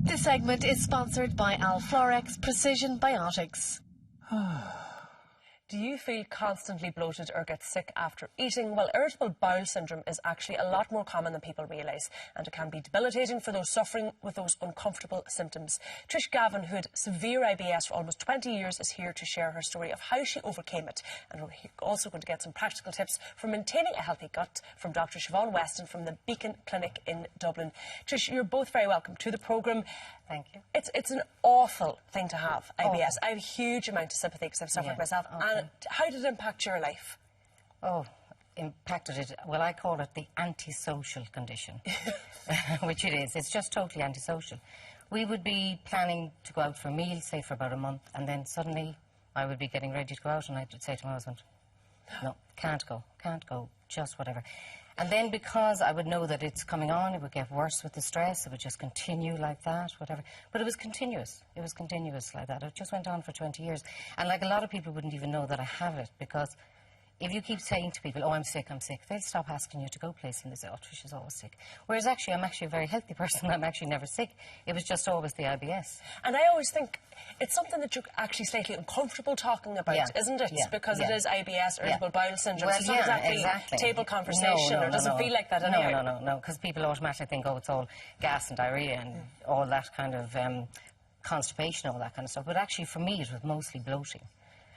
This segment is sponsored by Alflorex Precision Biotics. Do you feel constantly bloated or get sick after eating? Well, irritable bowel syndrome is actually a lot more common than people realise, and it can be debilitating for those suffering with those uncomfortable symptoms. Trish Gavin, who had severe IBS for almost 20 years, is here to share her story of how she overcame it. And we're also going to get some practical tips for maintaining a healthy gut from Dr Shiobhan Weston from the Beacon Clinic in Dublin. Trish, you're both very welcome to the programme. Thank you. It's an awful thing to have, IBS. I have a huge amount of sympathy because I've suffered myself. And how did it impact your life? Oh, impacted it. Well, I call it the antisocial condition, which it is. It's just totally antisocial. We would be planning to go out for a meal, say for about a month, and then suddenly I would be getting ready to go out and I would say to my husband, no, can't go, just whatever. And then because I would know that it's coming on, it would get worse with the stress, it would just continue like that, whatever. But it was continuous. It was continuous like that. It just went on for 20 years. And like a lot of people wouldn't even know that I have it, because if you keep saying to people, oh, I'm sick, they'll stop asking you to go places and they say, oh, Trish is always sick. Whereas actually, I'm actually a very healthy person. I'm actually never sick. It was just always the IBS. And I always think it's something that you're actually slightly uncomfortable talking about, isn't it? Because it is IBS, irritable bowel syndrome. Well, so it's not exactly table conversation, or does it feel like that anyway? No, because people automatically think, oh, it's all gas and diarrhea and all that kind of constipation, all that kind of stuff. But actually, for me, it was mostly bloating.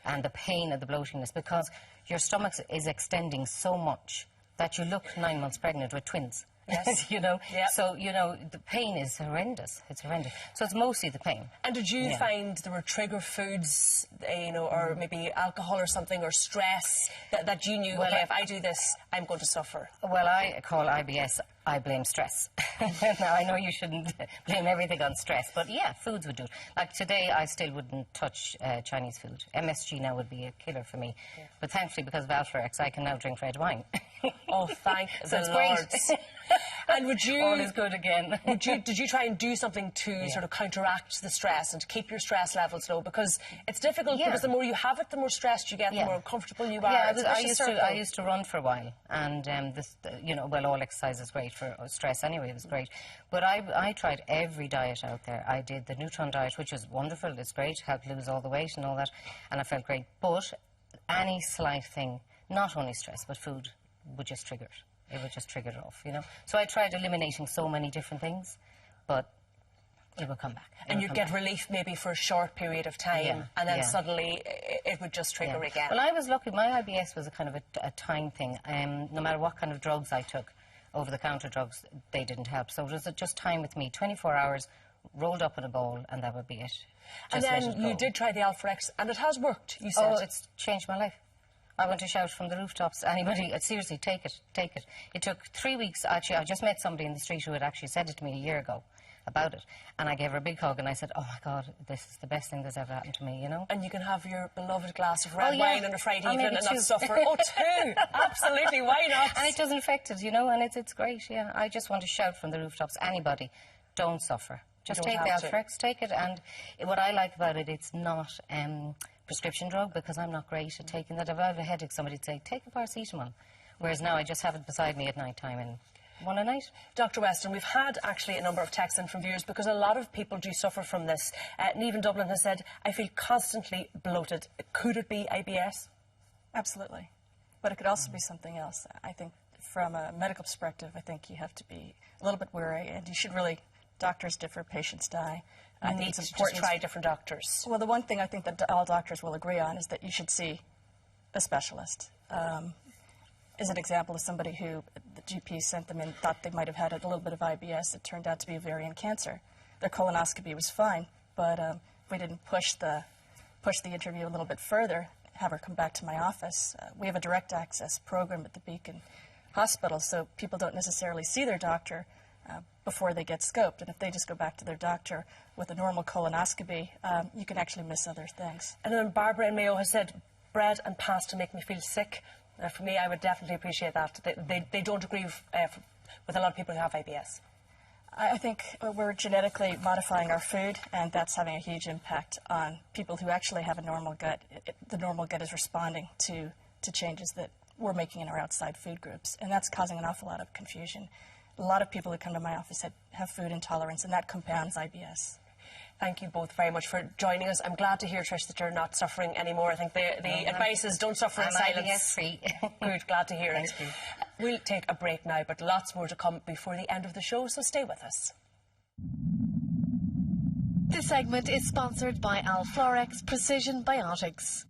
And the pain of the bloatingness, because your stomach is extending so much that you look 9 months pregnant with twins. Yes. You know? Yep. So, you know, the pain is horrendous. It's horrendous. So it's mostly the pain. And did you find there were trigger foods, you know, or maybe alcohol or something, or stress, that you knew, well, okay, if I do this, I'm going to suffer? Well, I call IBS, I blame stress. Now, I know you shouldn't blame everything on stress, but yeah, foods would do it. Like today, I still wouldn't touch Chinese food. MSG now would be a killer for me. Yeah. But thankfully, because of Alflorex, I can now drink red wine. Oh, thank so the Lord. And would you... All is good again. Did you try and do something to sort of counteract the stress and to keep your stress levels low? Because it's difficult, because the more you have it, the more stressed you get, the more uncomfortable you are. Yeah, I used to run for a while, and you know, well, all exercise is great for stress anyway, it was great. But I tried every diet out there. I did the Neutron diet, which is wonderful, it's great, helped lose all the weight and all that, and I felt great. But any slight thing, not only stress, but food, would just trigger it. It would just trigger it off, you know. So I tried eliminating so many different things, but it would come back. And you'd get relief maybe for a short period of time, and then suddenly it would just trigger again. Well, I was lucky. My IBS was a kind of a time thing. No matter what kind of drugs I took, over-the-counter drugs, they didn't help. So it was just time with me, 24 hours, rolled up in a bowl, and that would be it. And then you did try the Alflorex, and it has worked, you said. Oh, it's changed my life. I want to shout from the rooftops, anybody, seriously, take it, take it. It took 3 weeks, actually. I just met somebody in the street who had actually said it to me a year ago about it, and I gave her a big hug and I said, oh my God, this is the best thing that's ever happened to me, you know. And you can have your beloved glass of red wine on a Friday evening and not suffer. Oh, two! Absolutely, why not? And it doesn't affect it, you know, and it's great, yeah. I just want to shout from the rooftops, anybody, don't suffer. Just take the Alflorex, take it, and what I like about it, it's not prescription drug, because I'm not great at taking that. If I have a headache, somebody'd say, take a paracetamol. Whereas now I just have it beside me at night time and one a night. Dr Weston, we've had actually a number of texts in from viewers because a lot of people do suffer from this. Neve in Dublin has said, I feel constantly bloated. Could it be IBS? Absolutely. But it could also be something else. I think from a medical perspective, I think you have to be a little bit wary, and you should really, doctors differ, patients die. I think it's important to try different doctors. Well, the one thing I think that all doctors will agree on is that you should see a specialist. Is an example of somebody who the GP sent them in, thought they might have had a little bit of IBS. It turned out to be ovarian cancer. Their colonoscopy was fine, but if we didn't push the interview a little bit further, have her come back to my office. We have a direct access program at the Beacon Hospital, so people don't necessarily see their doctor before they get scoped. And if they just go back to their doctor with a normal colonoscopy, you can actually miss other things. And then Barbara in Mayo has said, bread and pasta make me feel sick. For me, I would definitely appreciate that. They don't agree with a lot of people who have IBS. I think we're genetically modifying our food, and that's having a huge impact on people who actually have a normal gut. The normal gut is responding to changes that we're making in our outside food groups, and that's causing an awful lot of confusion. a lot of people who come to my office have food intolerance, and that compounds IBS. Thank you both very much for joining us. I'm glad to hear, Trish, that you're not suffering anymore. I think the advice is don't suffer in silence. IBS-free. Good, glad to hear it. Thank you. We'll take a break now, but lots more to come before the end of the show, so stay with us. This segment is sponsored by Alflorex Precision Biotics.